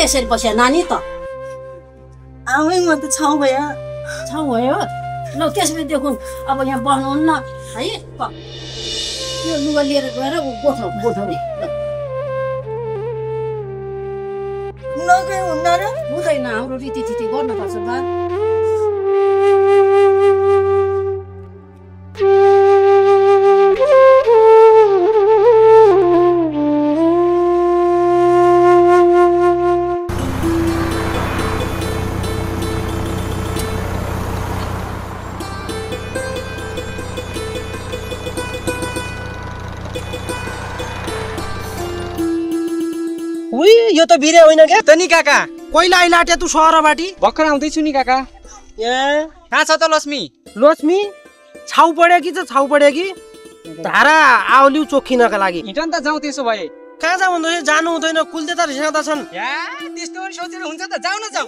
यसरी बस्या नानी त आमै म त छाउ भयो ल त्यसमै देखौँ अब यहाँ बस्नुहुन्न है यो लुगा लिएर गएर गोठाउने नगए हुन्न र हुँदैन हाम्रो रीतिथिति गर्नुपर्छ बा यो त बिरे होइन क्या त नि काका कहिले आइलाटे तू सहरबाटी भर्खर आउँदैछु नि काका कहाँ छ त लक्ष्मी लक्ष्मी छाउ पड्यो कि त छाउ पड्यो कि धारा आउलिउ चोखिनका लागि हिँड त जाउँ त्यसो भए कहाँ जाउँ भन्दा जानु हुँदैन कुलदेता रिसाउँदा छन् त्यस्तो सोचेर हुन्छ त जाऊ न जाऊ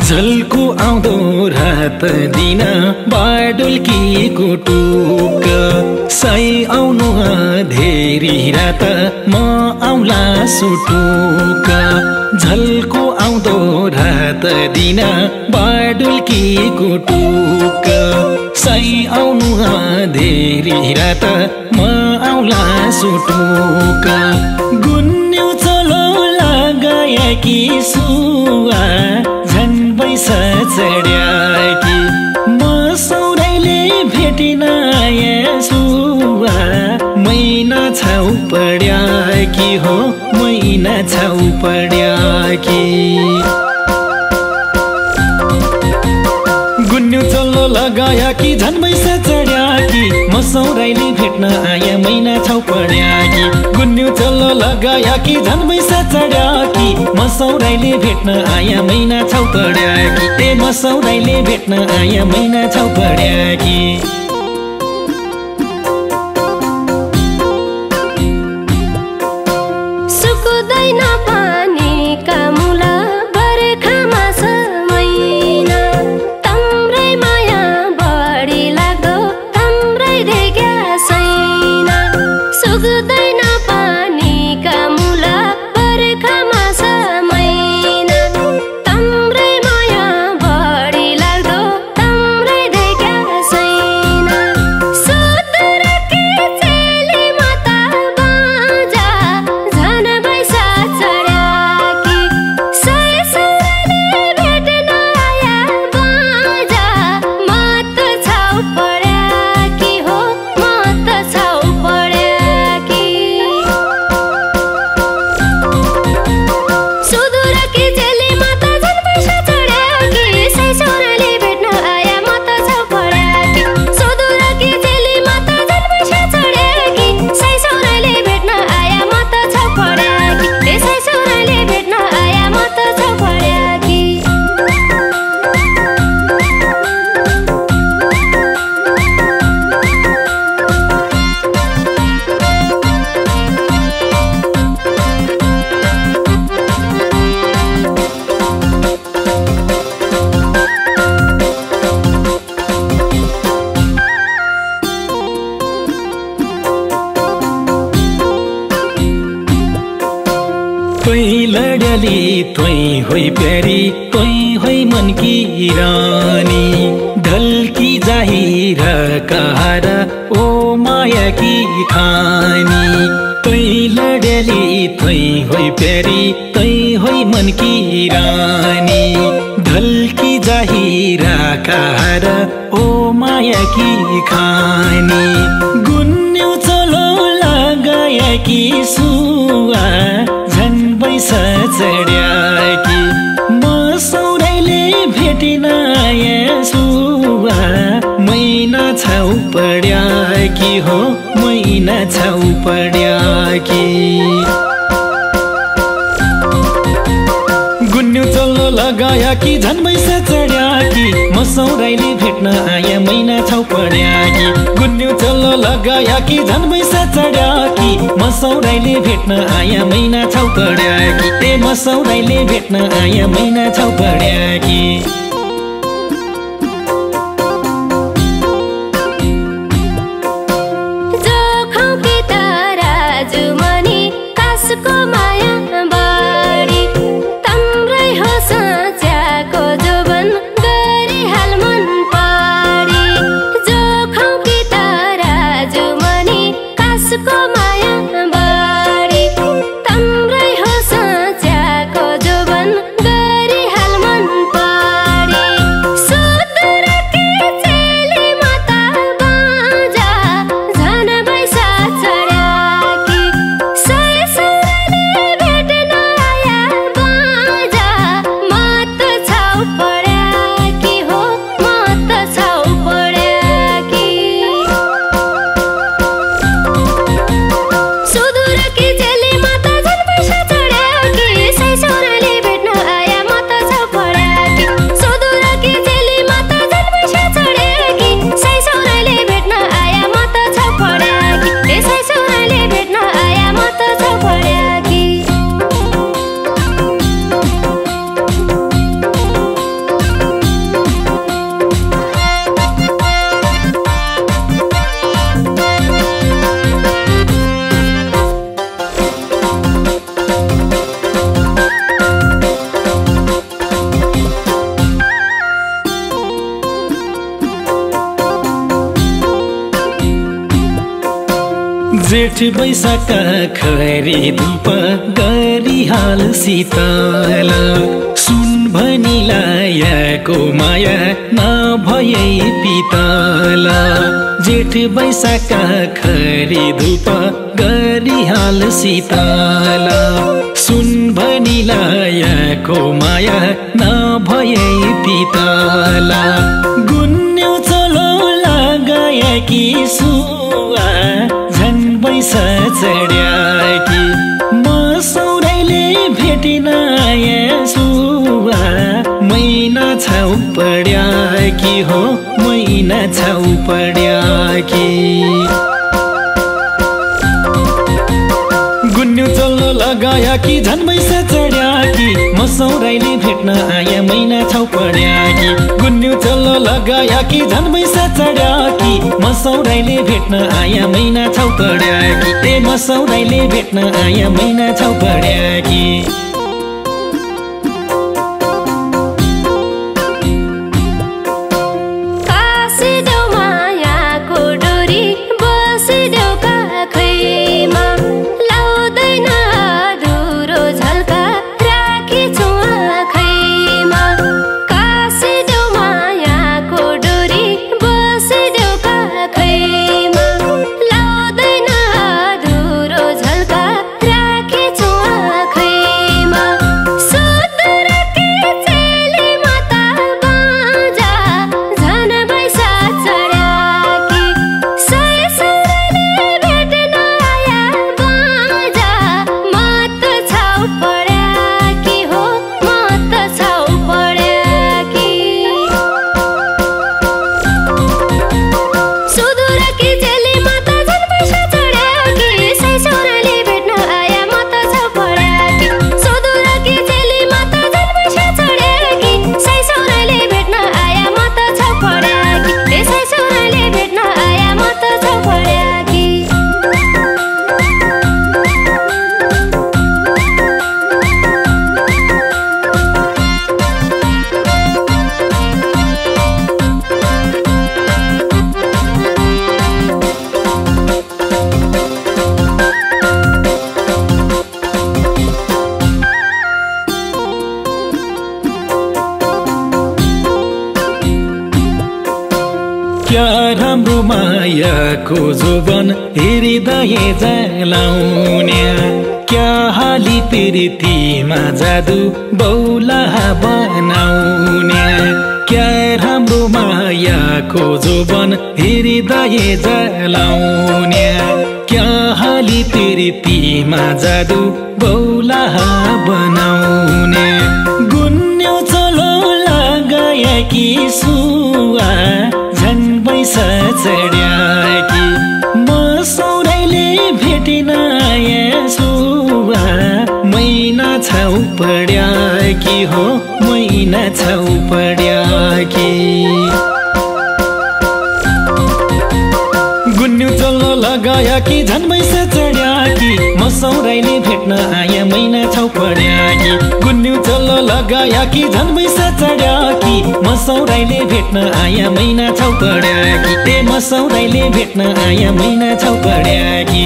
झल्को आउँदो रात दिन बाडुल्कीको टुक सही आउनु धेरै रात म आउला सुटुक झल्को आउँदो रात दिन बाडुल्कीको टुक सही आउनु धेरै रात म आउला सुटुक गुन्यौ चलो लगाए कि सुवा पैसा चढ्याकी म सौराइले भेटिन सुवा मैना छाउ पड्याकी हो मैना छाउ पड्याकी गुन्यौ चल्लो लगाया कि झन् पैसा चढ्याकी म सौराइले भेट्न आए मैना छाउ पड्याकी गुन्यौ चल्लो लगाया कि झन् पैसा चढ्याकी म सौराइले भेट्न आया मैना छाउ पड्याकी म सौराइले भेट्न आया मैना छाउ पड्याकी सुकुदैन पानीका मुला बर्खामा समैना तम्रै माया बढी लाग्दो तम्रै देख्या छैन सुकुदैन पानीका मुला बर्खामा समैना तम्रै माया बढी लाग्दो तम्रै देख्या छैन सुदुरकी चेली माता बाजा झन पैसा चढ्याकी सय सयले भेट्न आया बाजा म त छाउ पड्याकी हो म त छाउ पड्याकी सुदुरकी चेली माता झन पैसा चढ्याकी सय सयले भेट्न आया म त छाउ पड्याकी सुदुरकी चेली माता झन पैसा चढ्याकी सय सयले भेट्न आया म त छाउ पड्याकी सय सयले भेट्न आया म त छाउ पड्याकी तोई लडली तोई होई प्यारी तोई होई मन की रानी ढलकी जाहिर कहारा ओ माया की खानी तोई लडली तोई होई प्यारी तोई होई मन की रानी ढलकी जाहिर कहारा ओ माया की खानी गुन्यौ चलो लगाया कि सुवा झन् पैसा चढ्याकी म सौराइले भेटिन सुवा मैना छाउ पड्याकी हो मैना छाउ पड्याकी गुन्यौ चल्लो लगाया कि झन् मैसा चढ्या कि मसौराइले भेट्न आया मैना छाउ पड्या कि गुन्यु चल्लो लगाया कि झन् मैसा चढ्या कि मसौराइले भेट्न आया मैना छाउ पड्या कि ए मसौराइले भेट्न आया मैना छाउ पड्या कि जेठ बैशाख खरी धूप गरिहाल शीतल सुन भनिलायको माया नभयै पितल जेठ बैशाख खरी धूप गरिहाल शीतल सुन भनिलायको माया नभयै पितल गुन्यु चलो लगाए कि सुवा बैसा चढ्या कि मसौराइले भेटिन आया सुवा मैना छाउ पड्या कि हो मैना छाउ पड्या कि गुन्यु चल्लो लगाया कि झन् बैसा चढ्या कि मसौराइले भेट्न आया मैना छाउ पड्या कि गुन्यु चल्लो लगाया कि झन् बैसा चढ्या कि मसौराइले भेट्न आया मैना छाउ पड्या कि ए मसौराइले भेट्न आया मैना छाउ पड्या कि क्या राम्रो मायाको जोबन हृदय जलाउने क्या हाली प्रीतिमा जादु बौला बनाउने क्या राम्रो मायाको जोबन हृदय जलाउने क्या हाली प्रीतिमा जादु बौला बनाउने गुन्यौ चलो कि सुवा झन् पैसा चढ्या कि मसौराइले भेटेन आया सुवा मैना छाउ पड्या कि हो मैना छाउ पड्या कि गुन्यु चल्लो लगाया कि झन् पैसा चढ्या कि मसौराइले भेट्न आया मैना छाउ पड्या कि गुन्यु चल्लो लगाया कि झन् पैसा चढ्या कि मसौराइले भेट्न आया मैना छाउ पड्या कि ए मसौराइले भेट्न आया मैना छाउ पड्या कि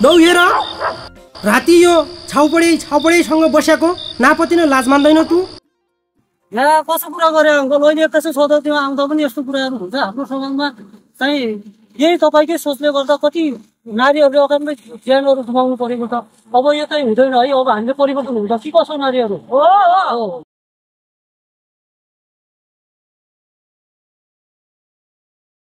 लौ हेर राति यो छाउपडेसँग बसेको नापति न लाज मान्दैन तू या कसो कुरा गरे अङ्कल अहिले एकैछिन सोध्दा त्यो आउँदा पनि यस्तो कुराहरू हुन्छ हाम्रो समाजमा चाहिँ यही तपाईँकै सोचले गर्दा कति नारीहरूले अगाडि ज्यानहरू गुमाउनु परेको छ अब यो चाहिँ हुँदैन है अब हामीले परिवर्तन हुन्छ कि कसो नारीहरू हो